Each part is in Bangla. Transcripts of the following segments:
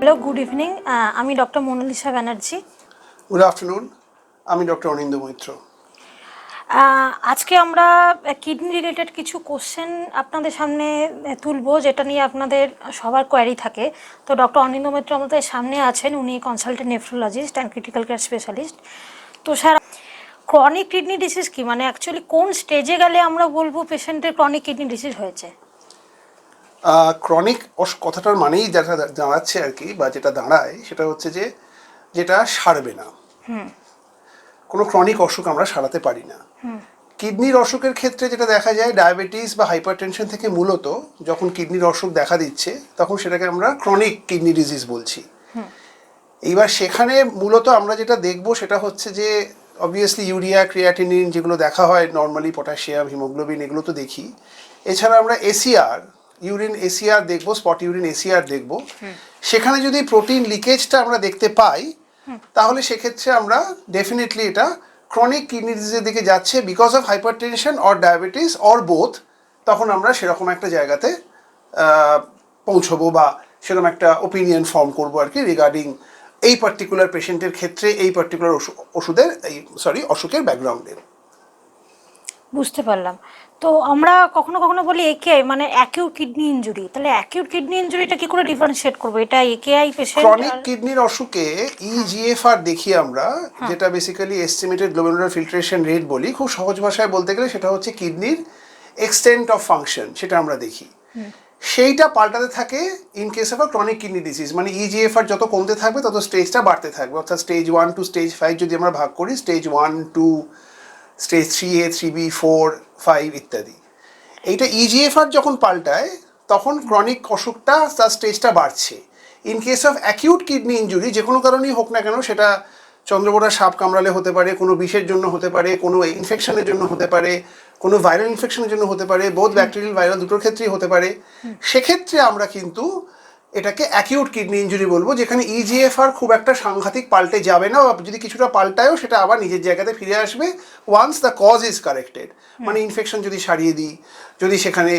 Hello, good evening. আমি doctor Monalisa Banerjee. Good afternoon, আমি ডক্টর অনিন্দ্য মৈত্র। আজকে আমরা কিডনি রিলেটেড কিছু কোশ্চেন আপনাদের সামনে তুলবো, যেটা নিয়ে আপনাদের সবার কোয়ারি থাকে। তো ডক্টর অনিন্দ্য মৈত্র আমাদের সামনে আছেন, উনি consultant nephrologist and critical care specialist. তো স্যার, ক্রনিক কিডনি ডিজিজ কি, মানে অ্যাকচুয়ালি কোন স্টেজে গেলে আমরা বলবো পেশেন্টের ক্রনিক কিডনি ডিজিজ হয়েছে? ক্রনিক কথাটার মানেই যেটা দাঁড়াচ্ছে আর কি, বা যেটা দাঁড়ায় সেটা হচ্ছে যে যেটা সারবে না। কোনো ক্রনিক অসুখ আমরা সারাতে পারি না। কিডনির অসুখের ক্ষেত্রে যেটা দেখা যায়, ডায়াবেটিস বা হাইপারটেনশন থেকে মূলত যখন কিডনির অসুখ দেখা দিচ্ছে তখন সেটাকে আমরা ক্রনিক কিডনি ডিজিজ বলছি। এইবার সেখানে মূলত আমরা যেটা দেখব সেটা হচ্ছে যে অবভিয়াসলি ইউরিয়া, ক্রিয়াটিনিন যেগুলো দেখা হয় নর্মালি, পটাশিয়াম, হিমোগ্লোবিন, এগুলো তো দেখি। এছাড়া আমরা এসিআর, ইউরিন এসিআর দেখবো, স্পট ইউরিন এসিআর দেখবো। সেখানে যদি প্রোটিন লিকেজটা আমরা দেখতে পাই তাহলে সেক্ষেত্রে আমরা ডেফিনেটলি এটা ক্রনিক কিডনি ডিজিজের দিকে যাচ্ছে because of hypertension or diabetes or both. তখন আমরা সেরকম একটা জায়গাতে পৌঁছবো বা সেরকম একটা ওপিনিয়ন ফর্ম করবো আর কি রিগার্ডিং এই পার্টিকুলার পেশেন্টের ক্ষেত্রে এই পার্টিকুলার অসুখের ব্যাকগ্রাউন্ডে। বুঝতে পারলাম। তো আমরা কখনো কখনো বলি একেআই, মানে অ্যাকিউট কিডনি ইনজুরি। তাহলে অ্যাকিউট কিডনি ইনজুরিটা কি করে ডিফারেন্সিয়েট করবো? এটা একেআই পেশেন্ট? ক্রনিক কিডনির অসুখে ইজিএফআর দেখি আমরা, যেটা basically estimated glomerular filtration rate বলি। খুব সহজ ভাষায় বলতে গেলে সেটা হচ্ছে কিডনির এক্সটেন্ট অফ ফাংশন, সেটা আমরা দেখি। সেইটা পাল্টাতে থাকে in case of a chronic kidney disease. মানে ইজিএফআর যত কমতে থাকবে তত স্টেজটা বাড়তে থাকবে। অর্থাৎ স্টেজ 1 টু স্টেজ 5 যদি আমরা ভাগ করি, স্টেজ 1, 2, স্টেজ 3A, 3B, 4, 5 ইত্যাদি। এইটা ইজিএফআর যখন পাল্টায় তখন ক্রনিক অসুখটা তার স্টেজটা বাড়ছে। In case of acute kidney injury, যে কোনো কারণেই হোক না কেন, সেটা চন্দ্রবোড়া সাপ কামড়ালে হতে পারে, কোনো বিষের জন্য হতে পারে, কোনো ইনফেকশনের জন্য হতে পারে, কোনো ভাইরাল ইনফেকশনের জন্য হতে পারে, বোথ ব্যাকটেরিয়াল ভাইরাল দুটোর ক্ষেত্রেই হতে পারে। সেক্ষেত্রে আমরা কিন্তু এটাকে অ্যাকিউট কিডনি ইনজুরি বলবো, যেখানে ইজিএফআর খুব একটা সাংঘাতিক পাল্টে যাবে না, যদি কিছুটা পাল্টায়ও সেটা আবার নিজের জায়গাতে ফিরে আসবে once the cause is corrected. মানে ইনফেকশন যদি সারিয়ে দিই, যদি সেখানে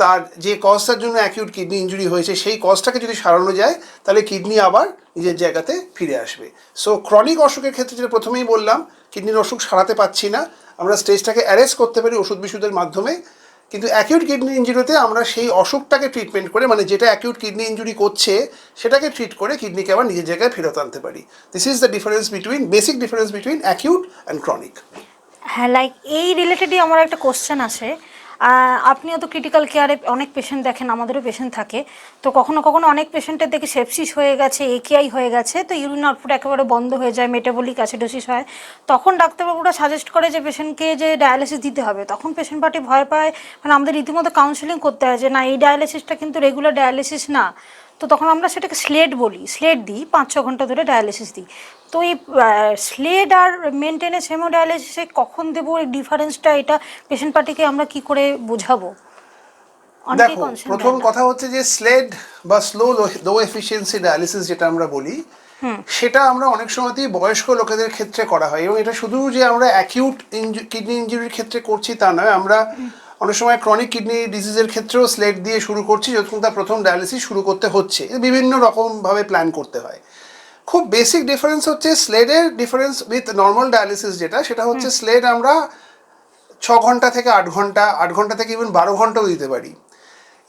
তার যে কজটার জন্য অ্যাকিউট কিডনি ইনজুরি হয়েছে সেই কজটাকে যদি সারানো যায় তাহলে কিডনি আবার নিজের জায়গাতে ফিরে আসবে। সো ক্রনিক অসুখের ক্ষেত্রে যেটা প্রথমেই বললাম, কিডনির অসুখ সারাতে পারছি না, আমরা স্টেজটাকে অ্যারেস্ট করতে পারি ওষুধ বিশুদ্ধের মাধ্যমে। কিন্তু অ্যাকিউট কিডনি ইনজুরিতে আমরা সেই অসুখটাকে ট্রিটমেন্ট করে, মানে যেটা অ্যাকিউট কিডনি ইনজুরি করছে সেটাকে ট্রিট করে কিডনিকে আবার নিজের জায়গায় ফেরত আনতে পারি। This is the difference between, basic difference between acute and chronic. হ্যাঁ, লাইক এই রিলেটেডই আমার একটা কোশ্চেন আছে। আপনিও তো ক্রিটিক্যাল কেয়ারে অনেক পেশেন্ট দেখেন, আমাদেরও পেশেন্ট থাকে। তো কখনো কখনো অনেক পেশেন্টের দেখে সেপসিস হয়ে গেছে, একেআই হয়ে গেছে, তো ইউরিন আউটপুট একেবারে বন্ধ হয়ে যায়, মেটাবলিক অ্যাসিডোসিস হয়। তখন ডাক্তারবাবুরা সাজেস্ট করে যে পেশেন্টকে যে ডায়ালিসিস দিতে হবে। তখন পেশেন্ট পার্টি ভয় পায়, মানে আমাদের রীতিমতো কাউন্সেলিং করতে হয় যে না, এই ডায়ালিসিসটা কিন্তু রেগুলার ডায়ালিসিস না। তো তখন আমরা সেটাকে স্লেড বলি, স্লেড দিই, 5-6 ঘন্টা ধরে ডায়ালিসিস দিই। তো এই স্লেড আর মেনটেনেন্স হেমোডায়ালিসিসে কখন দেবো, এই ডিফারেন্সটা এটা পেশেন্ট পার্টিকে আমরা কি করে বোঝাবো? দেখো, প্রথম কথা হচ্ছে যে স্লেড বা স্লো লো এফিসিয়েন্সি ডায়ালিসিস যেটা আমরা বলি, সেটা আমরা অনেক সময়তেই বয়স্ক লোকেদের ক্ষেত্রে করা হয়। এবং এটা শুধু যে আমরা অ্যাকিউট কিডনি ইনজুরির ক্ষেত্রে করছি তা নয়, আমরা অনেক সময় ক্রনিক কিডনি ডিজিজের ক্ষেত্রেও স্লেড দিয়ে শুরু করছি যখন তার প্রথম ডায়ালিসিস শুরু করতে হচ্ছে। বিভিন্ন রকমভাবে প্ল্যান করতে হয়। খুব বেসিক ডিফারেন্স হচ্ছে স্লেডের ডিফারেন্স উইথ নর্মাল ডায়ালিসিস যেটা, সেটা হচ্ছে স্লেড আমরা 6 ঘন্টা থেকে 8 ঘন্টা, 8 ঘন্টা থেকে ইভেন 12 ঘন্টাও দিতে পারি।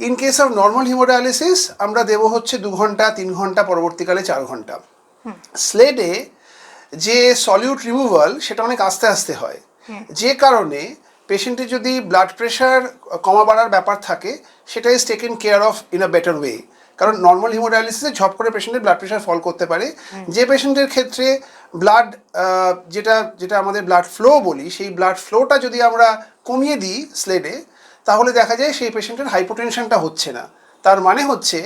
In case of normal haemodialysis আমরা দেবো হচ্ছে 2 ঘন্টা, 3 ঘন্টা, পরবর্তীকালে 4 ঘন্টা। স্লেডে যে সলিউট রিমুভাল সেটা অনেক আস্তে আস্তে হয়, যে কারণে পেশেন্টের যদি ব্লাড প্রেশার কমা বাড়ার ব্যাপার থাকে সেটা is taken care of in a better way. কারণ নর্মাল হিমোডায়ালিসিসে ঝপ করে পেশেন্টের ব্লাড প্রেশার ফল করতে পারে। যে পেশেন্টের ক্ষেত্রে ব্লাড যেটা আমাদের ব্লাড ফ্লো বলি, সেই ব্লাড ফ্লোটা যদি আমরা কমিয়ে দিই স্লেডে, তাহলে দেখা যায় সেই পেশেন্টের হাইপোটেনশনটা হচ্ছে না। তার মানে হচ্ছে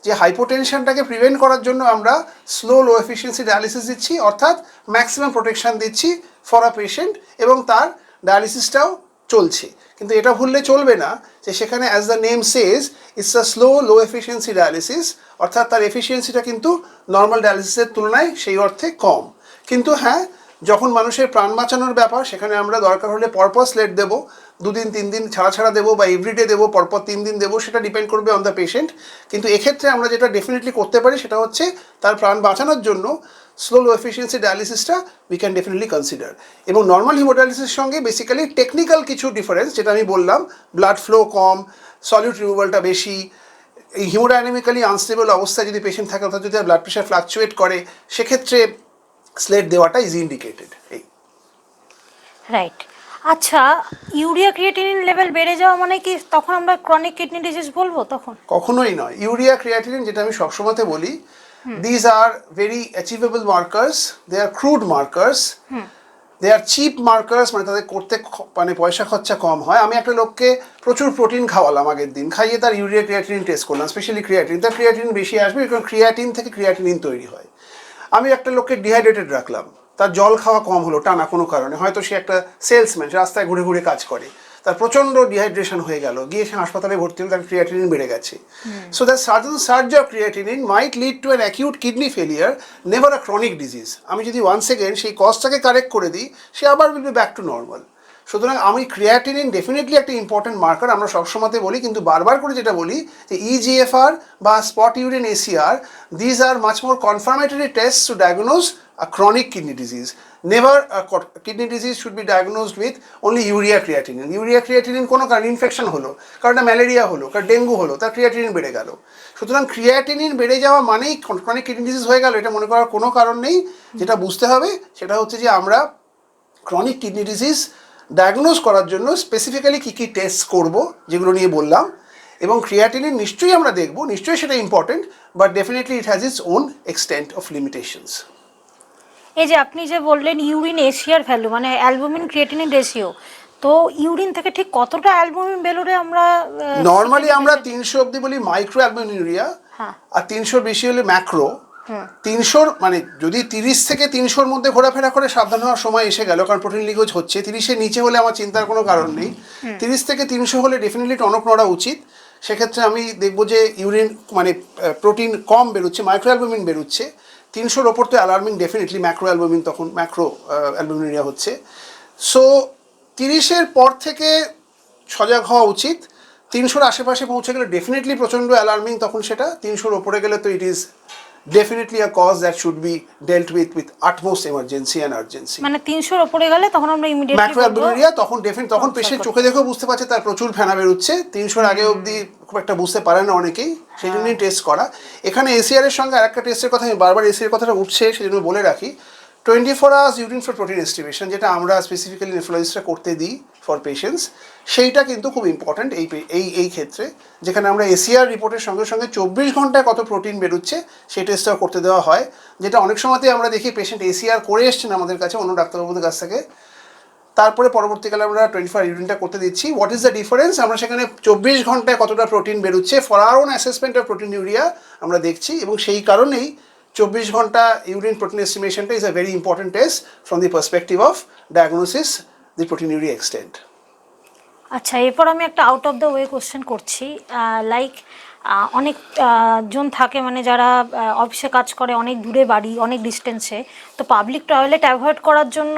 যে হাইপোটেনশনটাকে প্রিভেন্ট করার জন্য আমরা স্লো লো এফিসিয়েন্সি ডায়ালিসিস দিচ্ছি, অর্থাৎ ম্যাক্সিমাম প্রোটেকশন দিচ্ছি ফর আ পেশেন্ট, এবং তার ডায়ালিসিসটাও চলছে। কিন্তু এটা ভুললে চলবে না যে সেখানে as the name Sage it's a slow low efficiency dialysis, অর্থাৎ তার এফিসিয়েন্সিটা কিন্তু নর্মাল ডায়ালিসিসের তুলনায় সেই অর্থে কম। কিন্তু হ্যাঁ, যখন মানুষের প্রাণ বাঁচানোর ব্যাপার, সেখানে আমরা দরকার হলে পরপর স্লেড দেবো, 2 দিন 3 দিন ছাড়া ছাড়া দেবো বা এভরিডে দেবো, পরপর 3 দিন দেবো, সেটা ডিপেন্ড করবে অন দ্য পেশেন্ট। কিন্তু এক্ষেত্রে আমরা যেটা ডেফিনেটলি করতে পারি সেটা হচ্ছে তার প্রাণ বাঁচানোর জন্য স্লো লো এফিসিয়েন্সি ডায়ালিসিসটা উই ক্যান ডেফিনেটলি কনসিডার। এবং নর্মাল হিমোডায়ালিসিসের সঙ্গে বেসিক্যালি টেকনিক্যাল কিছু ডিফারেন্স, যেটা আমি বললাম, ব্লাড ফ্লো কম, সলিউট রিমুভালটা বেশি, এই হিমোডাইনামিক্যালি আনস্টেবল অবস্থায় যদি পেশেন্ট থাকে, অর্থাৎ যদি ব্লাড প্রেশার ফ্লাকচুয়েট করে, সেক্ষেত্রে স্লেট দেওয়াটা ইজ ইন্ডিকেটেড। এই রাইট। আচ্ছা, ইউরিয়া ক্রিয়েটিনিন লেভেল বেড়ে যাওয়া মানে কি তখন আমরা ক্রনিক কিডনি ডিজিজ বলবো তখন? কখনোই নয়। ইউরিয়া ক্রিয়েটিনিন, যেটা আমি সবসময়তে বলি, these are very achievable markers, they are crude markers, they are cheap markers, মানে তাদের করতে মানে পয়সা খরচা কম হয়। আমি একটা লোককে প্রচুর প্রোটিন খাওয়ালাম আগের দিন, খাইয়ে তার ইউরিয়া ক্রিয়েটিনিন টেস্ট করলাম, স্পেশালি ক্রিয়েটিন, তার ক্রিয়েটিনিন বেশি আসবে কারণ ক্রিয়েটিন থেকে ক্রিয়েটিনিন তৈরি হয়। আমি একটা লোককে ডিহাইড্রেটেড রাখলাম, তার জল খাওয়া কম হলো টানা কোনো কারণে, হয়তো সে একটা সেলসম্যান, রাস্তায় ঘুরে ঘুরে কাজ করে, তার প্রচণ্ড ডিহাইড্রেশন হয়ে গেল, গিয়ে সে হাসপাতালে ভর্তি হলো, তার ক্রিয়েটিনিন বেড়ে গেছে। So the sudden surge of creatinine might lead to an acute kidney failure, never a chronic disease. আমি যদি ওয়ান্স এগেন সেই কজটাকে কারেক্ট করে দিই, সে আবার will be back to normal. সুতরাং আমি ক্রিয়েটিনিন ডেফিনেটলি একটা ইম্পর্টেন্ট মার্কার, আমরা সবসময়তে বলি, কিন্তু বারবার করে যেটা বলি যে ইজিএফআর বা spot urine ACR, these are much more confirmatory test to diagnose a chronic kidney disease. Never a kidney disease should be diagnosed with only urea creatinine. Urea creatinine কোনো কারণ ইনফেকশন হলো, কারণ ম্যালেরিয়া হলো, কারণ ডেঙ্গু হলো, তার ক্রিয়েটিনিন বেড়ে গেল। সুতরাং ক্রিয়েটিনিন বেড়ে যাওয়া মানেই ক্রনিক কিডনি ডিজিজ হয়ে গেল, এটা মনে করার কোনো কারণ নেই। যেটা বুঝতে হবে সেটা হচ্ছে যে আমরা ক্রনিক কিডনি ডিজিজ ডায়াগনোজ করার জন্য স্পেসিফিক্যালি কী কী টেস্ট করব, যেগুলো নিয়ে বললাম, এবং ক্রিয়েটিনিন নিশ্চয়ই আমরা দেখব, নিশ্চয়ই সেটা important, but definitely it has its own extent of limitations. এই যে আপনি যে বললেন ইউরিন এসিআর ভ্যালু মানে অ্যালবুমিন ক্রিয়েটিনিন রেশিও, তো ইউরিন থেকে ঠিক কতটা অ্যালবুমিন বেরোলে আমরা নর্মালি আমরা 300 অব্দি বলি মাইক্রো অ্যালবুমিনুরিয়া, আর 300 বেশি হলে ম্যাক্রো। 300 মানে যদি 30 থেকে 300-র মধ্যে ঘোরাফেরা করে সাবধান হওয়ার সময় এসে গেল, কারণ প্রোটিন লিকেজ হচ্ছে। 30-এর নিচে হলে আমার চিন্তার কোনো কারণ নেই। 30 থেকে 300 হলে ডেফিনেটলি টনক নড়া উচিত। সেক্ষেত্রে আমি দেখবো যে ইউরিন মানে প্রোটিন কম বেরোচ্ছে, মাইক্রো অ্যালবুমিন বেরোচ্ছে। 300-র ওপর তো অ্যালার্মিং, ডেফিনেটলি ম্যাক্রো অ্যালবুমিন, তখন ম্যাক্রো অ্যালবুমিনুরিয়া হচ্ছে। সো 30-এর পর থেকে সজাগ হওয়া উচিত। 300-র আশেপাশে পৌঁছে গেলে ডেফিনেটলি প্রচণ্ড অ্যালার্মিং, তখন সেটা। 300-র ওপরে গেলে তো it is definitely a cause that should be dealt with utmost emergency and urgency. মানে 300-র উপরে গেলে তখন আমরা ইমিডিয়েটলি ম্যাক্রোঅ্যালবুমিনুরিয়া, তখন তখন পেশেন্ট চোখে দেখেও বুঝতে পারছে তার প্রচুর ফেনা বেরোচ্ছে। 300-র আগে অবধি খুব একটা বুঝতে পারে না অনেকেই, সেই জন্যই টেস্ট করা। এখানে এসিআর এর সঙ্গে আরেকটা টেস্টের কথা, আমি বারবার এসিআর কথাটা উঠছে সেজন্য বলে রাখি, 24 hours urine for protein estimation, যেটা আমরা স্পেসিফিক্যালি নেফ্রোলজিস্টরা করতে দিই ফর পেশেন্টস, সেইটা কিন্তু খুব ইম্পর্ট্যান্ট এই ক্ষেত্রে, যেখানে আমরা এসিআর রিপোর্টের সঙ্গে সঙ্গে 24 ঘন্টায় কত প্রোটিন বেরোচ্ছে সেই টেস্টটাও করতে দেওয়া হয়। যেটা অনেক সময়তেই আমরা দেখি পেশেন্ট এসিআর করে এসছেন আমাদের কাছে অন্য ডাক্তারবাবুদের কাছ থেকে, তারপরে পরবর্তীকালে আমরা 24 ইউরিনটা করতে দিচ্ছি। What is the difference? আমরা সেখানে 24 ঘন্টায় কতটা প্রোটিন বেরোচ্ছে for our own assessment of protein urea আমরা দেখছি, এবং সেই কারণেই 24 ঘন্টা ইউরিন প্রোটিন এস্টিমেশনটা is a very important test from the perspective of diagnosis the protein urea extent. আচ্ছা, এরপর আমি একটা out of the way question করছি। লাইক অনেক জন থাকে মানে যারা অফিসে কাজ করে, অনেক দূরে বাড়ি, অনেক ডিস্টেন্সে, তো পাবলিক টয়লেট অ্যাভয়েড করার জন্য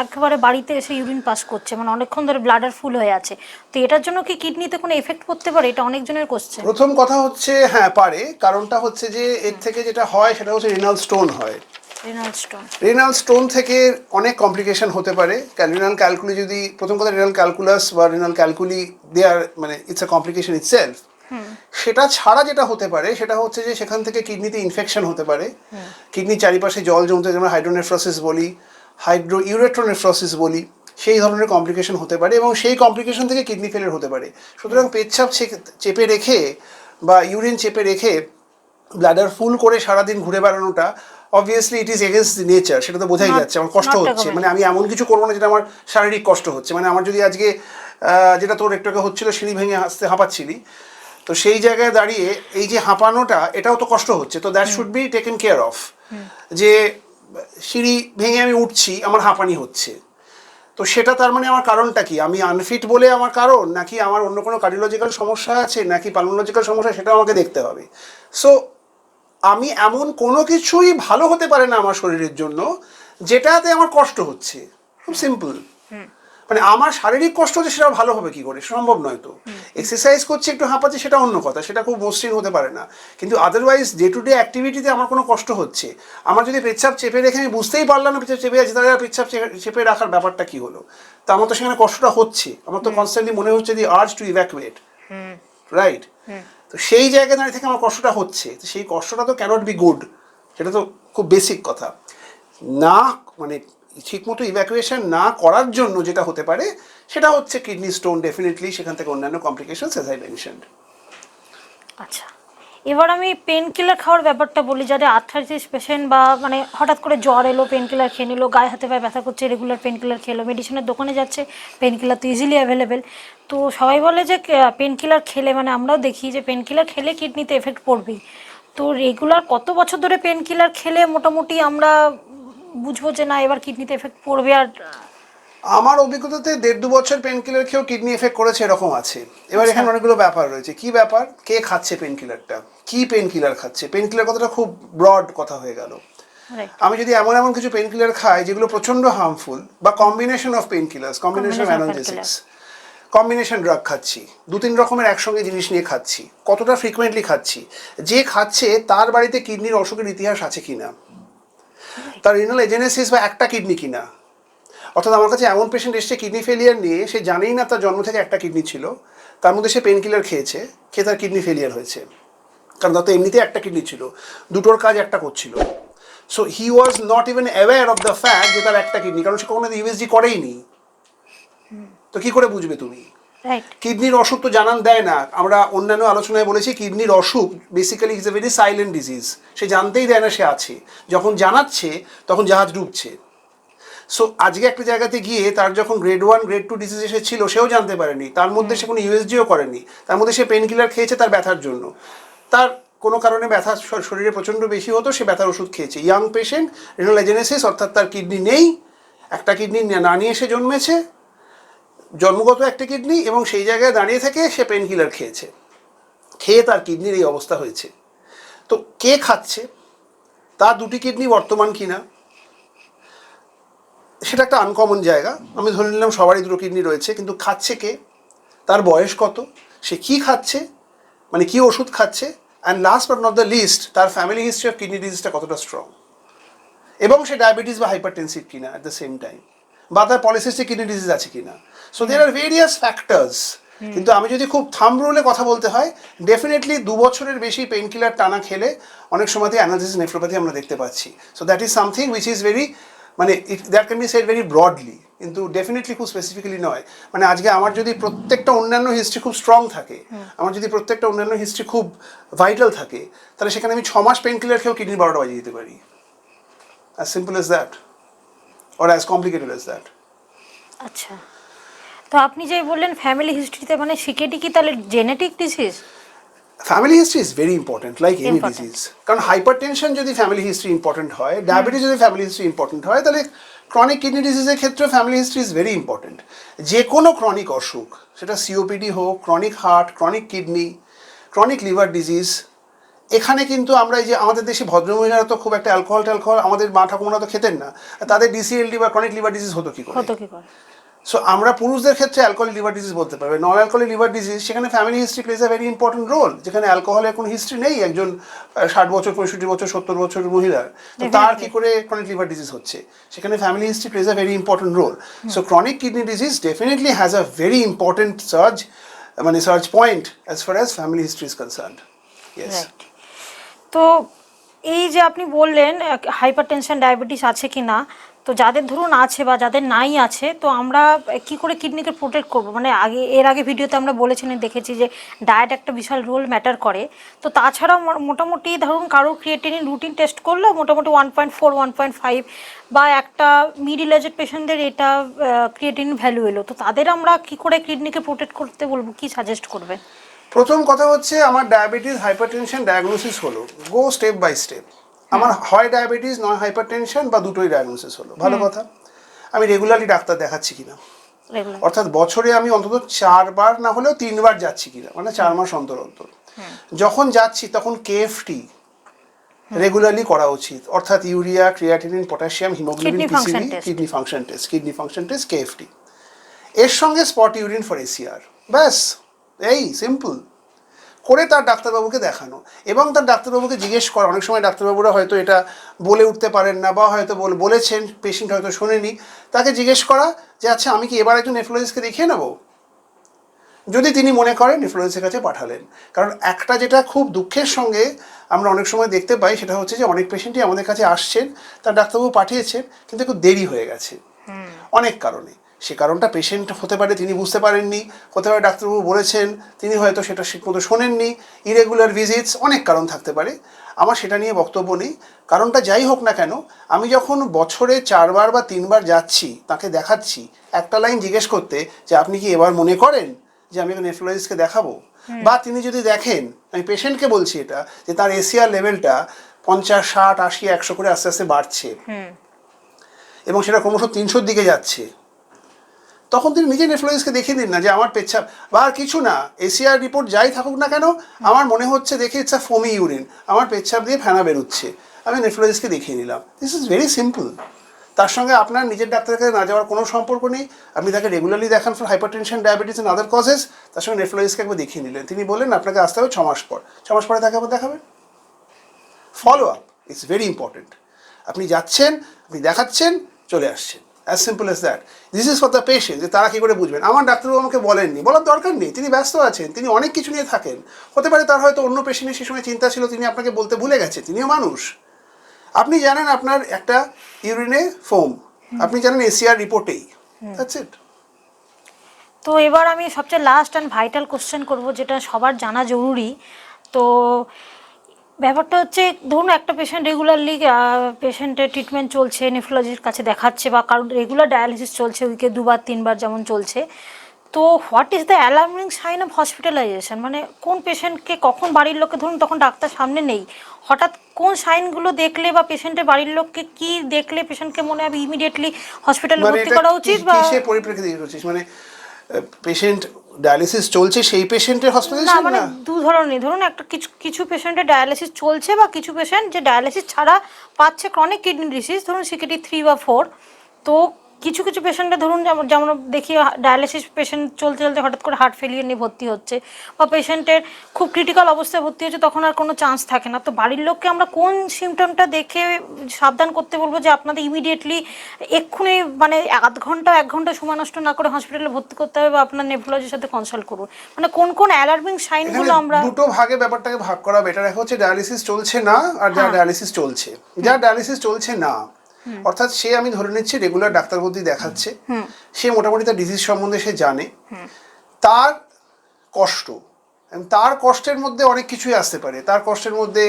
একেবারে বাড়িতে এসে ইউরিন পাস করছে, মানে অনেকক্ষণ ধরে ব্লাডার ফুল হয়ে আছে। তো এটার জন্য কি কিডনিতে কোনো এফেক্ট পড়তে পারে? এটা অনেকজনের কোশ্চেন। প্রথম কথা হচ্ছে হ্যাঁ পারে, কারণটা হচ্ছে যে এর থেকে যেটা হয় সেটা হচ্ছে রিনাল স্টোন হয়। রিনাল স্টোন থেকে অনেক কমপ্লিকেশন হতে পারে। রিনাল ক্যালকুলি যদি, প্রথম কথা রিনাল ক্যালকুলাস বা রিনাল ক্যালকুলি দেয়ার মানে ইটস আ কমপ্লিকেশন ইটসেলফ। সেটা ছাড়া যেটা হতে পারে সেটা হচ্ছে যে সেখান থেকে কিডনিতে ইনফেকশন হতে পারে, কিডনির চারিপাশে জল জমতে, যেমন হাইড্রোনেফ্রোসিস বলি, ইউরেট্রোনেফ্রোসিস বলি, সেই ধরনের কমপ্লিকেশন হতে পারে, এবং সেই কমপ্লিকেশন থেকে কিডনি ফেলিয়ার হতে পারে। সুতরাং পেচ্ছাপ চেপে রেখে বা ইউরিন চেপে রেখে ব্লাডার ফুল করে সারাদিন ঘুরে বেড়ানোটা obviously it is against the nature, সেটা তো বোঝাই যাচ্ছে। আমার কষ্ট হচ্ছে, মানে আমি এমন কিছু করবো না যেটা আমার শারীরিক কষ্ট হচ্ছে। মানে আমার যদি আজকে যেটা তোর একটু হচ্ছিল, সিঁড়ি ভেঙে হাঁপাচ্ছিলি, তো সেই জায়গায় দাঁড়িয়ে এই যে হাঁপানোটা, এটাও তো কষ্ট হচ্ছে। তো that should be taken care of. যে সিঁড়ি ভেঙে আমি উঠছি, আমার হাঁপানি হচ্ছে, তো সেটা তার মানে আমার কারণটা কি? আমি আনফিট বলে আমার কারণ, নাকি আমার অন্য কোনো কার্ডিওলজিক্যাল সমস্যা আছে, নাকি পালমোলজিক্যাল সমস্যা, সেটাও আমাকে দেখতে হবে। সো আমি এমন কোনো কিছুই ভালো হতে পারে না আমার শরীরের জন্য যেটাতে আমার কষ্ট হচ্ছে, খুব সিম্পল। মানে আমার শারীরিক কষ্ট হচ্ছে সেটা ভালো হবে কি করে, সম্ভব নয় তো। এক্সারসাইজ করছি একটু হাঁপাচ্ছি সেটা অন্য কথা, সেটা খুব মসৃণ হতে পারে না, কিন্তু আদারওয়াইজ ডে টু ডে অ্যাক্টিভিটিতে আমার কোনো কষ্ট হচ্ছে, আমার যদি পেচ্ছাপ চেপে রেখে আমি বুঝতেই পারলাম না পেচ্ছাপ চেপে আছে, তাহলে পেচ্ছাপ চেপে রাখার ব্যাপারটা কি হলো, তা আমার তো সেখানে কষ্টটা হচ্ছে, আমার তো কনস্ট্যান্টলি মনে হচ্ছে দি আর্জ টু ইভ্যাকুয়েট, রাইট? তো সেই জায়গায় দাঁড়িয়ে থেকে আমার কষ্টটা হচ্ছে, তো সেই কষ্টটা তো ক্যানট বি গুড, সেটা তো খুব বেসিক কথা না। মানে ঠিকমতো ইভ্যাকুয়েশন না করার জন্য যেটা হতে পারে সেটা হচ্ছে কিডনি স্টোন, ডেফিনেটলি সেখান থেকে অন্যান্য কমপ্লিকেশনস অ্যাজ আই মেনশনড। আচ্ছা, এবার আমি পেন কিলার খাওয়ার ব্যাপারটা বলি। যাদের আর্থ্রাইটিস পেশেন্ট বা মানে হঠাৎ করে জ্বর এলো, পেন কিলার খেয়ে নিল, গায়ে হাতে পায়ে ব্যথা করছে, রেগুলার পেন কিলার খেলো, মেডিসিনের দোকানে যাচ্ছে, পেন কিলার তো ইজিলি অ্যাভেলেবেল। তো সবাই বলে যে পেন কিলার খেলে, মানে আমরাও দেখি যে পেন কিলার খেলে কিডনিতে এফেক্ট পড়বেই। তো রেগুলার কত বছর ধরে পেন কিলার খেলে মোটামুটি আমরা বুঝবো যে না এবার কিডনিতে এফেক্ট পড়বে? আর আমার অভিজ্ঞতাতে 1.5-2 বছর পেন কিলার খেয়েও কিডনি এফেক্ট করেছে এরকম আছে। এবার এখানে অনেকগুলো ব্যাপার রয়েছে। কি ব্যাপার? কে খাচ্ছে পেন কিলারটা, কি পেন কিলার খাচ্ছে। পেন কিলার কথাটা খুব ব্রড কথা হয়ে গেল। আমি যদি এমন এমন কিছু পেন কিলার খাই যেগুলো প্রচন্ড হার্মফুল, বা combination of pain killers, combination of analgesics, combination drug খাচ্ছি, 2-3 রকমের একসঙ্গে জিনিস নিয়ে খাচ্ছি, কতটা ফ্রিকুয়েন্টলি খাচ্ছি, যে খাচ্ছে তার বাড়িতে কিডনির অসুখের ইতিহাস আছে কিনা, তার রিনাল এজেনেসিস বা একটা কিডনি কিনা। অর্থাৎ আমার কাছে এমন পেশেন্ট এসছে কিডনি ফেলিয়ার নিয়ে, সে জানেই না তার জন্ম থেকে একটা কিডনি ছিল, তার মধ্যে সে পেন কিলার খেয়েছে, খেয়ে তার কিডনি ফেলিয়ার হয়েছে, কারণ তার তো এমনিতে একটা কিডনি ছিল, দুটোর কাজ একটা করছিল। So he was not even aware of the fact যে তার একটা কিডনি, কারণ সে কখনো ইউএসজি করেই নি। তো কি করে বুঝবে তুমি? কিডনির অসুখ তো জানান দেয় না। আমরা অন্যান্য আলোচনায় বলেছি কিডনির অসুখ basically is a very silent disease, সে জানতেই দেয় না সে আছে, যখন জানাচ্ছে তখন জাহাজ ডুবছে। সো আজকে একটা জায়গাতে গিয়ে তার যখন গ্রেড 1 গ্রেড 2 ডিজিজ এসেছিল, সেও জানতে পারেনি, তার মধ্যে সে কোনো ইউএসজিও করেনি, তার মধ্যে সে পেন কিলার খেয়েছে তার ব্যথার জন্য, তার কোনো কারণে ব্যথা শরীরে প্রচণ্ড বেশি হতো, সে ব্যথার ওষুধ খেয়েছে। ইয়াং পেশেন্ট, রিনাল এজেনেসিস, অর্থাৎ তার কিডনি নেই, একটা কিডনি না নিয়ে সে জন্মেছে, জন্মগত একটা কিডনি, এবং সেই জায়গায় দাঁড়িয়ে থেকে সে পেন কিলার খেয়েছে, খেয়ে তার কিডনির এই অবস্থা হয়েছে। তো কে খাচ্ছে, তার দুটি কিডনি বর্তমান কিনা, সেটা একটা আনকমন জায়গা। আমি ধরে নিলাম সবারই দুটো কিডনি রয়েছে, কিন্তু খাচ্ছে কে, তার বয়স কত, সে কি খাচ্ছে, মানে কি ওষুধ খাচ্ছে, and last but not the least তার ফ্যামিলি হিস্ট্রি অফ কিডনি ডিজিজটা কতটা স্ট্রং, এবং সে ডায়াবেটিস বা হাইপারটেনসিভ কিনা অ্যাট দ্য সেম টাইম, বা তার পলিসিস্টিক কিডনি ডিজিজ আছে কিনা। So there are various factors. কিন্তু আমি যদি খুব থাম্ব রুলে কথা বলতে হয়, ডেফিনেটলি 2 বছরের বেশি পেন কিলার টানা খেলে অনেক সময়তে অ্যানালিসিস নেফ্রোপ্যাথি আমরা দেখতে পাচ্ছি। So that is something which is very, মানে that can be said very broadly, কিন্তু ডেফিনেটলি খুব স্পেসিফিক্যালি নয়। মানে আজকে আমার যদি প্রত্যেকটা অন্যান্য হিস্ট্রি খুব স্ট্রং থাকে, আমার যদি প্রত্যেকটা অন্যান্য হিস্ট্রি খুব ভাইটাল থাকে, তাহলে সেখানে আমি 6 মাস পেন কিলার খেয়েও কিডনি 12টা বাজিয়ে দিতে পারি। As simple as that, or as complicated as that. আচ্ছা, তো আপনি যে বললেন ফ্যামিলি হিস্ট্রিতে, মানে সিকেটি কি তাহলে genetic disease? Family history is very important, like any disease. কারণ হাইপারটেনশন যদি ফ্যামিলি হিস্ট্রি ইম্পর্টেন্ট হয়, ডায়াবেটিস যদি ফ্যামিলি হিস্ট্রি ইম্পর্টেন্ট হয়, তাহলে ক্রনিক কিডনি ডিজিজের ক্ষেত্রে family history is very important. যে কোনো ক্রনিক অসুখ, সেটা সিওপিডি হোক, chronic heart, chronic kidney, chronic liver disease, এখানে কিন্তু আমরা এই যে আমাদের দেশে ভদ্রমহিলারা তো খুব একটা অ্যালকোহল আমাদের মা ঠাকুমারা তো খেতেন না, তাদের ডিসিএলডি বা ক্রনিক লিভার ডিজিজ হতো কি করে? সো আমরা পুরুষদের ক্ষেত্রে অ্যালকোহলিক লিভার ডিজিজ বলতে পারবে, নন অ্যালকোহলিক লিভার ডিজিজ, সেখানে family history plays a very important role. যেখানে অ্যালকোহলের কোনো হিস্ট্রি নেই, একজন 60 বছর, 65 বছর, 70 বছর মহিলার, তো তার কি করে ক্রনিক লিভার ডিজিজ হচ্ছে? সেখানে family history plays a very important role. So chronic kidney disease definitely has a very important search point as far as family history is concerned. Yes. তো এই যে আপনি বললেন হাইপারটেনশন, ডায়াবেটিস আছে কি না, তো যাদের ধরুন আছে বা যাদের নাই আছে, তো আমরা কি করে কিডনিকে প্রোটেক্ট করব? মানে এর আগে ভিডিওতে আমরা বলেছিলেন, দেখেছি যে ডায়েট একটা বিশাল রোল ম্যাটার করে। তো তাছাড়াও মোটামুটি ধরুন কারো ক্রিয়েটিনিন রুটিন টেস্ট করলো মোটামুটি 1.4, 1.5, বা একটা মিডিল এজেড পেশেন্টদের এটা ক্রিয়েটিনিন ভ্যালু এলো, তো তাদের আমরা কি করে কিডনিকে প্রোটেক্ট করতে বলবো, কি সাজেস্ট করবে? প্রথম কথা হচ্ছে, আমার ডায়াবেটিস হাইপারটেনশন ডায়াগনোসিস হলো, গো স্টেপ বাই স্টেপ। আমার হয় ডায়াবেটিস, নয় হাইপারটেনশন, বা দুটোই ডায়াগনোসিস হলো, ভালো কথা। আমি রেগুলারলি ডাক্তার দেখাচ্ছি কিনা, অর্থাৎ বছরে আমি অন্তত 4 বার না হলেও 3 বার যাচ্ছি কিনা, মানে 4 মাস অন্তর অন্তর। যখন যাচ্ছি তখন কেএফটি রেগুলারলি করা উচিত, অর্থাৎ urea, creatinine, potassium, haemoglobin, PCB, kidney function test, KFT. এর সঙ্গে স্পট ইউরিন ফর এসিআর, ব্যাস এই সিম্পল করে তার ডাক্তারবাবুকে দেখানো এবং তার ডাক্তারবাবুকে জিজ্ঞেস করা। অনেক সময় ডাক্তারবাবুরা হয়তো এটা বলে উঠতে পারেন না বা হয়তো বলেছেন, পেশেন্ট হয়তো শোনেনি, তাকে জিজ্ঞেস করা যে আচ্ছা আমি কি এবার একজন নেফ্রোলজিস্টকে দেখিয়ে নেবো, যদি তিনি মনে করেন নেফ্রোলজিস্টের কাছে পাঠালেন। কারণ একটা যেটা খুব দুঃখের সঙ্গে আমরা অনেক সময় দেখতে পাই সেটা হচ্ছে যে অনেক পেশেন্টই আমাদের কাছে আসছেন, তার ডাক্তারবাবু পাঠিয়েছেন কিন্তু একটু দেরি হয়ে গেছে অনেক কারণে। সে কারণটা পেশেন্ট হতে পারে তিনি বুঝতে পারেননি, হতে পারে ডাক্তারবাবু বলেছেন তিনি হয়তো সেটা ঠিক মতো শোনেননি, ইরেগুলার ভিজিটস, অনেক কারণ থাকতে পারে। আমার সেটা নিয়ে বক্তব্য নেই, কারণটা যাই হোক না কেন, আমি যখন বছরে 4 বার বা 3 বার যাচ্ছি তাকে দেখাচ্ছি, একটা লাইন জিজ্ঞেস করতে যে আপনি কি এবার মনে করেন যে আমি একটা নেফ্রোলজিস্টকে দেখাবো, বা তিনি যদি দেখেন, আমি পেশেন্টকে বলছি এটা, যে তার এসিআর লেভেলটা 50, 60, 80, 100 করে আস্তে আস্তে বাড়ছে এবং সেটা ক্রমশ 300-র দিকে যাচ্ছে, তখন তিনি নিজে নেফ্রোলজিস্টকে দেখিয়ে দিন না যে আমার পেচ্ছাপ বা আর কিছু না, এসিআর রিপোর্ট যাই থাকুক না কেন, আমার মনে হচ্ছে দেখে ইটস আ ফোমি ইউরিন, আমার পেচ্ছাপ দিয়ে ফেনা বেরোচ্ছে, আমি নেফ্রোলজিস্টকে দেখিয়ে নিলাম। This is very simple. তার সঙ্গে আপনার নিজের ডাক্তারের কাছে না যাওয়ার কোনো সম্পর্ক নেই, আপনি তাকে রেগুলারলি দেখান for hypertension, diabetes and other causes, তার সঙ্গে নেফ্রোলজিস্টকে একবার দেখিয়ে নিলেন, তিনি বললেন আপনাকে আসতে হবে 6 মাস পর, 6 মাস পরে তাকে আবার দেখাবেন। Follow up it's very important. আপনি যাচ্ছেন, আপনি দেখাচ্ছেন, চলে আসছেন, as simple as that. This is for the patient, যে তারা কী করে বুঝবেন। আমার ডাক্তারবাবু আমাকে বলেননি, বলার দরকার নেই, তিনি ব্যস্ত আছেন, তিনি অনেক কিছু নিয়ে থাকেন, হতে পারে তার হয়তো অন্য পেশেন্টের সে সময় চিন্তা ছিল, তিনি আপনাকে বলতে ভুলে গেছে, তিনিও মানুষ। আপনি জানেন আপনার একটা ইউরিনে ফোম, আপনি জানেন এসিআর রিপোর্টেই, দ্যাটস ইট। তো এবার আমি সবচেয়ে লাস্ট অ্যান্ড ভাইটাল কোশ্চেন করব, যেটা সবার জানা জরুরি। তো ব্যাপারটা হচ্ছে, ধরুন একটা পেশেন্ট রেগুলারলি পেশেন্টের ট্রিটমেন্ট চলছে, নেফ্রোলজির কাছে দেখাচ্ছে, বা কারণ রেগুলার ডায়ালিসিস চলছে, উইকে 2 বার 3 বার যেমন চলছে, তো what is the alarming sign of hospitalisation? মানে কোন পেশেন্টকে কখন বাড়ির লোককে, ধরুন তখন ডাক্তার সামনে নেই, হঠাৎ কোন সাইনগুলো দেখলে বা পেশেন্টের বাড়ির লোককে কি দেখলে পেশেন্টকে মনে হবে ইমিডিয়েটলি হসপিটালে ভর্তি করা উচিত? বা কিসের পরিপ্রেক্ষিতে করছিস, মানে পেশেন্ট ডায়ালিসিস চলছে সেই পেশেন্টের না, হসপিটালাইজেশন? মানে না, দু ধরনের, ধরুন একটা কিছু কিছু পেশেন্টের ডায়ালিসিস চলছে, বা কিছু পেশেন্ট যে ডায়ালিসিস ছাড়া পাচ্ছে ক্রনিক কিডনি ডিজিজ, ধরুন সিকেডি 3 বা 4। তো কিছু কিছু পেশেন্টে ধরুন যেমন যেমন দেখি ডায়ালিসিস পেশেন্ট চলতে চলতে হঠাৎ করে হার্ট ফেলিয়ার নিয়ে ভর্তি হচ্ছে, বা পেশেন্টের খুব ক্রিটিক্যাল অবস্থায় ভর্তি হচ্ছে, তখন আর কোনো চান্স থাকে না। তো বাড়ির লোককে আমরা কোন সিমটমটা দেখে সাবধান করতে বলবো যে আপনাদের ইমিডিয়েটলি এক্ষুনি, মানে 1 ঘন্টা সময় নষ্ট না করে হসপিটালে ভর্তি করতে হবে, বা আপনার নেফ্রোলজির সাথে কনসাল্ট করুন? মানে কোন কোন অ্যালার্মিং সাইনগুলো আমরা... দুটো ভাগে ব্যাপারটাকে ভাগ করা বেটার। এক হচ্ছে ডায়ালিসিস চলছে না, আর যা ডায়ালিসিস চলছে। যা ডায়ালিসিস চলছে না অর্থাৎ সে, আমি ধরে নিচ্ছি রেগুলার ডাক্তারবাবু দেখাচ্ছে, সে মোটামুটি তার ডিজিজ সম্বন্ধে সে জানে, তার কষ্ট, তার কষ্টের মধ্যে অনেক কিছুই আসতে পারে। তার কষ্টের মধ্যে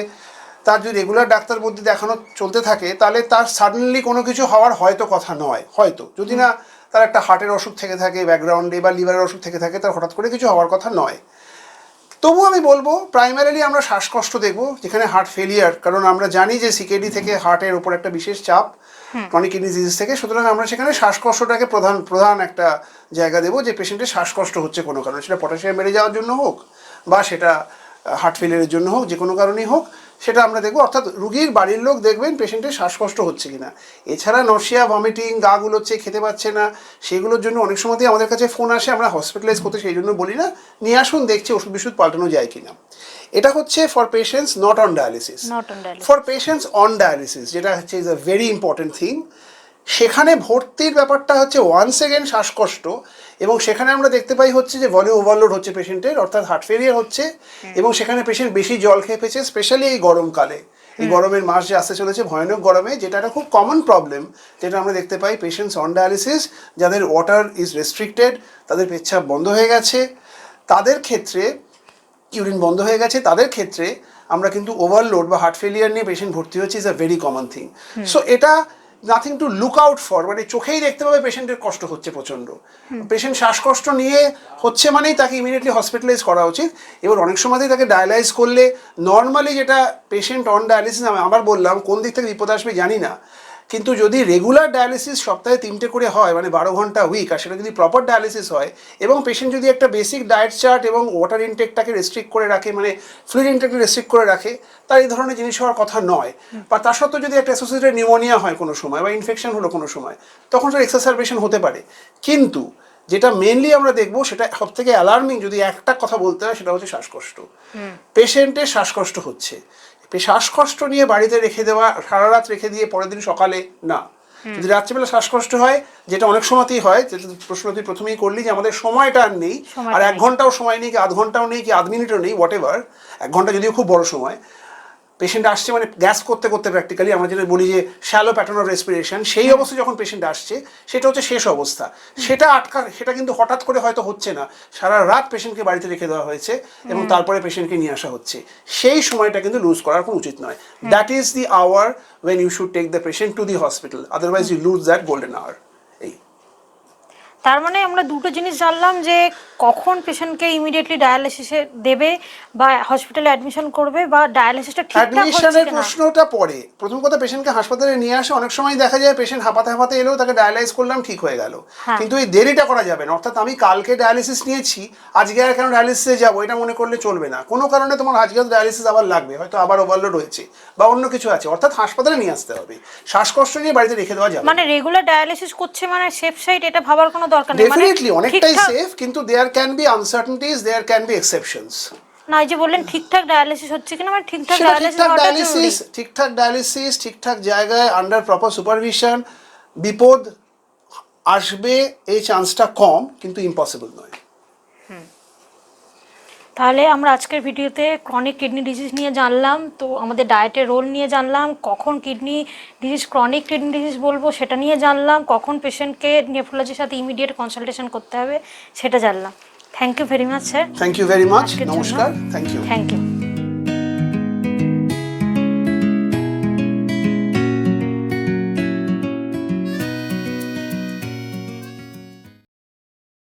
তার যদি রেগুলার ডাক্তার বদ্যি দেখানো চলতে থাকে, তাহলে তার সাডেনলি কোনো কিছু হওয়ার হয়তো কথা নয়, হয়তো যদি না তার একটা হার্টের অসুখ থেকে থাকে ব্যাকগ্রাউন্ডে, বা লিভারের অসুখ থেকে থাকে, তার হঠাৎ করে কিছু হওয়ার কথা নয়। তবু আমি বলবো প্রাইমারিলি আমরা শ্বাসকষ্ট দেখবো যেখানে হার্ট ফেলিয়ার, কারণ আমরা জানি যে সিকেডি থেকে হার্টের ওপর একটা বিশেষ চাপ ক্রনিক কিডনি ডিজিজ থেকে, সুতরাং আমরা সেখানে শ্বাসকষ্টটাকে প্রধান একটা জায়গা দেবো, যে পেশেন্টের শ্বাসকষ্ট হচ্ছে কোনো কারণে, সেটা পটাশিয়াম বেড়ে যাওয়ার জন্য হোক বা সেটা হার্ট ফেলিয়ারের জন্য হোক, যে কোনো কারণেই হোক, সেটা আমরা দেখবো। অর্থাৎ রুগীর বাড়ির লোক দেখবেন পেশেন্টের শ্বাসকষ্ট হচ্ছে কিনা। এছাড়া নর্সিয়া, ভমিটিং, গা গুলোচ্ছে, খেতে পাচ্ছে না, সেগুলোর জন্য অনেক সময়তেই আমাদের কাছে ফোন আসে, আমরা হসপিটালাইজ করতে সেই জন্য বলি না, নিয়ে আসুন দেখছি ওষুধ বিষুধ পাল্টানো যায় কিনা। এটা হচ্ছে for patients not on dialysis. For patients on dialysis, যেটা হচ্ছে is a very important thing, সেখানে ভর্তির ব্যাপারটা হচ্ছে ওয়ান্স এগেন শ্বাসকষ্ট, এবং সেখানে আমরা দেখতে পাই হচ্ছে যে ভলিউম ওভারলোড হচ্ছে পেশেন্টের, অর্থাৎ হার্ট ফেলিয়ার হচ্ছে, এবং সেখানে পেশেন্ট বেশি জল খেয়ে পেয়েছে, স্পেশালি এই গরমকালে, এই গরমের মাস যে আসতে চলেছে ভয়ানক গরমে, যেটা একটা খুব কমন প্রবলেম, যেটা আমরা দেখতে পাই পেশেন্টস অন ডায়ালিসিস যাদের ওয়াটার ইজ রেস্ট্রিক্টেড, তাদের পেচ্ছাপ বন্ধ হয়ে গেছে, তাদের ক্ষেত্রে ইউরিন বন্ধ হয়ে গেছে, তাদের ক্ষেত্রে আমরা কিন্তু ওভারলোড বা হার্ট ফেলিয়ার নিয়ে পেশেন্ট ভর্তি হচ্ছে, is a very common thing. So এটা nothing to look out for, মানে চোখেই দেখতে পাবে পেশেন্টের কষ্ট হচ্ছে প্রচণ্ড, পেশেন্ট শ্বাসকষ্ট নিয়ে হচ্ছে মানেই তাকে ইমিডিয়েটলি হসপিটালাইজ করা উচিত। এবার অনেক সময়তেই তাকে ডায়ালাইজ করলে নর্মালি, যেটা পেশেন্ট অন ডায়ালিসিস, আমি আবার বললাম কোন দিক থেকে বিপদ আসবে জানি না, কিন্তু যদি রেগুলার ডায়ালিসিস সপ্তাহে 3টে করে হয়, মানে 12 ঘন্টা উইক, আর সেটা যদি প্রপার ডায়ালিসিস হয়, এবং পেশেন্ট যদি একটা বেসিক ডায়েট চার্ট এবং ওয়াটার ইনটেকটাকে রেস্ট্রিক্ট করে রাখে, মানে ফ্লুইড ইনটেককে রেস্ট্রিক্ট করে রাখে, তার এই ধরনের জিনিস হওয়ার কথা নয়। বা তার সত্ত্বেও যদি একটা অ্যাসোসিয়েটেড নিউমোনিয়া হয় কোনো সময়, বা ইনফেকশন হলো কোনো সময়, তখন তার এক্সাসারবেশন হতে পারে। কিন্তু যেটা মেনলি আমরা দেখবো, সেটা সব থেকে অ্যালার্মিং যদি একটা কথা বলতে হয়, সেটা হচ্ছে শ্বাসকষ্ট। পেশেন্টের শ্বাসকষ্ট হচ্ছে, শ্বাসকষ্ট নিয়ে বাড়িতে রেখে দেওয়া, সারা রাত রেখে দিয়ে পরের দিন সকালে না। যদি রাত্রিবেলা শ্বাসকষ্ট হয়, যেটা অনেক সময়তেই হয়, যেটা প্রশ্ন তুই প্রথমেই করলি যে আমাদের সময়টা আর নেই, আর 1 ঘন্টাও সময় নেই, কি আধ ঘন্টাও নেই, কি আধ মিনিটও নেই, হোয়াট এভার, 1 ঘন্টা যদিও খুব বড় সময়, পেশেন্ট আসছে মানে গ্যাস করতে করতে প্র্যাকটিক্যালি আমরা যেটা বলি যে শ্যালো প্যাটার্ন অফ রেসপিরেশন, সেই অবস্থায় যখন পেশেন্ট আসছে সেটা হচ্ছে শেষ অবস্থা। সেটা কিন্তু হঠাৎ করে হয়তো হচ্ছে না, সারা রাত পেশেন্টকে বাড়িতে রেখে দেওয়া হয়েছে এবং তারপরে পেশেন্টকে নিয়ে আসা হচ্ছে, সেই সময়টা কিন্তু লুজ করার কোনো উচিত নয়। That is the hour when you should take the patient to the hospital, otherwise you lose that golden hour. এই তার মানে আমরা দুটো জিনিস জানলাম, যে কখন পেশেন্টকে ইমিডিয়েটলি ডায়ালিসিসে দেবে বা হসপিটালে অ্যাডমিশন করবে, বা ডায়ালিসিসটা ঠিকঠাক হচ্ছে অ্যাডমিশনের কিনা। প্রশ্নটা পরে, প্রথম কথা পেশেন্টকে হাসপাতালে নিয়ে আসে, অনেক সময় দেখা যায় পেশেন্ট হাঁপাতে হাঁপাতে এলেও তাকে ডায়ালাইজ করলাম, ঠিক হয়ে গেল, কিন্তু এই দেরিটা করা যাবে না। অর্থাৎ আমি কালকে ডায়ালিসিস নিয়েছি, আজকে আর কেন ডায়ালিসিসে যাবো, এটা মনে করলে চলবে না। কোনো কারণে তোমার আজকে ডায়ালিসিস আবার লাগবে, হয়তো আবার ওভারলোড হয়েছে বা অন্য কিছু আছে, অর্থাৎ হাসপাতালে নিয়ে আসতে হবে। শ্বাসকষ্ট নিয়ে বাড়িতে রেখে দেওয়া যাবে মানে রেগুলার ডায়ালিসিস করছে মানে সেফ সাইড, এটা ভাবার কোনো দরকার নেই। ডেফিনেটলি অনেকটাই সেফ, কিন্তু there can be uncertainties, there can be exceptions. না, এই যে বললেন ঠিকঠাক ডায়ালিসিস হচ্ছে কিনা, মানে ঠিকঠাক ঠিকঠাক ডায়ালিসিস ঠিকঠাক জায়গায় আন্ডার প্রপার সুপারভিশন, বিপদ আসবে এই চান্সটা কম, কিন্তু ইম্পসিবল নয়। তাহলে আমরা আজকের ভিডিওতে ক্রনিক কিডনি ডিজিজ নিয়ে জানলাম, তো আমাদের ডায়েটের রোল নিয়ে জানলাম, কখন kidney disease chronic kidney disease বলবো সেটা নিয়ে জানলাম, কখন পেশেন্টকে নেফ্রোলজির সাথে ইমিডিয়েট কনসালটেশন করতে হবে সেটা জানলাম। Thank you very much sir. Thank you very much, নমস্কার, থ্যাংক ইউ। Thank you.